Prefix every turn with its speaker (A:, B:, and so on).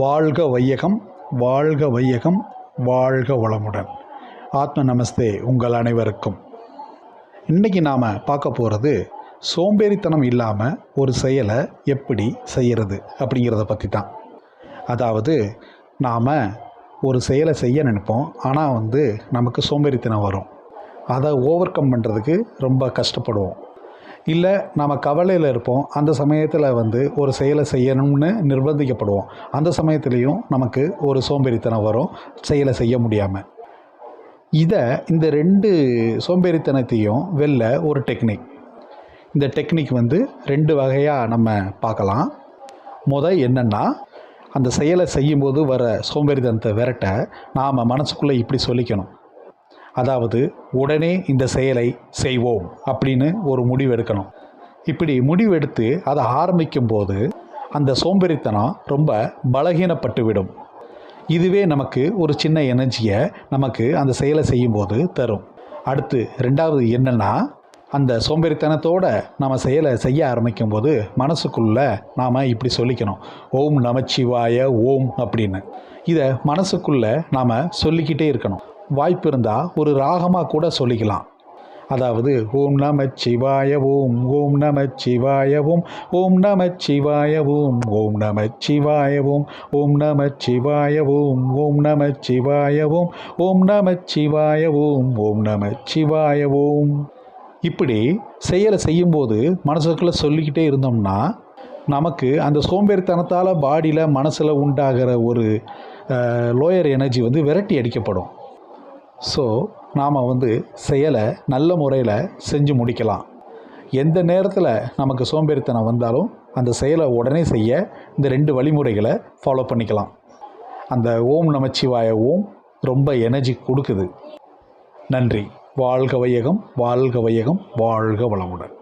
A: வாழ்க வையகம், வாழ்க வையகம், வாழ்க வளமுடன். ஆத்ம நமஸ்தே உங்கள் அனைவருக்கும். இன்றைக்கி நாம் பார்க்க போகிறது சோம்பேறித்தனம் இல்லாமல் ஒரு செயலை எப்படி செய்கிறது அப்படிங்கிறத பற்றி தான். அதாவது நாம் ஒரு செயலை செய்ய நினைப்போம், ஆனால் நமக்கு சோம்பேறித்தனம் வரும். அதை ஓவர் கம் பண்ணுறதுக்கு ரொம்ப கஷ்டப்படுவோம். இல்லை நாம் கவலையில் இருப்போம், அந்த சமயத்தில் ஒரு செயலை செய்யணும்னு நிர்பந்திக்கப்படுவோம். அந்த சமயத்துலேயும் நமக்கு ஒரு சோம்பேறித்தனம் வரும், செயலை செய்ய முடியாமல். இந்த ரெண்டு சோம்பேறித்தனத்தையும் வெல்ல ஒரு டெக்னிக். இந்த டெக்னிக் 2 வகையாக நம்ம பார்க்கலாம். என்னென்னா, அந்த செயலை செய்யும்போது வர சோம்பேறித்தனத்தை விரட்ட நாம் மனசுக்குள்ளே இப்படி சொல்லிக்கணும். அதாவது, உடனே இந்த செயலை செய்வோம் அப்படின்னு ஒரு முடிவு எடுக்கணும். இப்படி முடிவெடுத்து அதை ஆரம்பிக்கும் போது அந்த சோம்பேறித்தனம் ரொம்ப பலகீனப்பட்டு விடும். இதுவே நமக்கு ஒரு சின்ன எனர்ஜியை நமக்கு அந்த செயலை செய்யும்போது தரும். அடுத்து 2வது என்னென்னா, அந்த சோம்பேறித்தனத்தோடு நம்ம செயலை செய்ய ஆரம்பிக்கும் போது மனசுக்குள்ளே நாம் இப்படி சொல்லிக்கணும், ஓம் நமச்சிவாய ஓம் அப்படின்னு. இதை மனசுக்குள்ளே நாம் சொல்லிக்கிட்டே இருக்கணும். வாய்ப்பு இருந்தால் ஒரு ராகமாக கூட சொல்லிக்கலாம். அதாவது, ஓம் நமச்சிவாய ஓம், ஓம் நமச்சிவாய ஓம், ஓம் நமச்சிவாய ஓம், ஓம் நமச்சிவாய ஓம், ஓம் நமச்சிவாய ஓம், ஓம் நமச்சிவாய ஓம், ஓம் நமச்சிவாய ஓம், ஓம் நமச்சிவாய ஓம். இப்படி செயலை செய்யும்போது மனசுக்குள்ளே சொல்லிக்கிட்டே இருந்தோம்னா நமக்கு அந்த சோம்பேறித்தனத்தால் பாடியில் மனசில் உண்டாகிற ஒரு லோயர் எனர்ஜி விரட்டி அடிக்கப்படும். ஸோ நாம் செயலை நல்ல முறையில் செஞ்சு முடிக்கலாம். எந்த நேரத்தில் நமக்கு சோம்பேறித்தனம் வந்தாலும் அந்த செயலை உடனே செய்ய இந்த 2 வழிமுறைகளை ஃபாலோ பண்ணிக்கலாம். அந்த ஓம் நமச்சிவாய ஓம் ரொம்ப எனர்ஜி கொடுக்குது. நன்றி. வாழ்க வையகம், வாழ்க வையகம், வாழ்க வளமுடன்.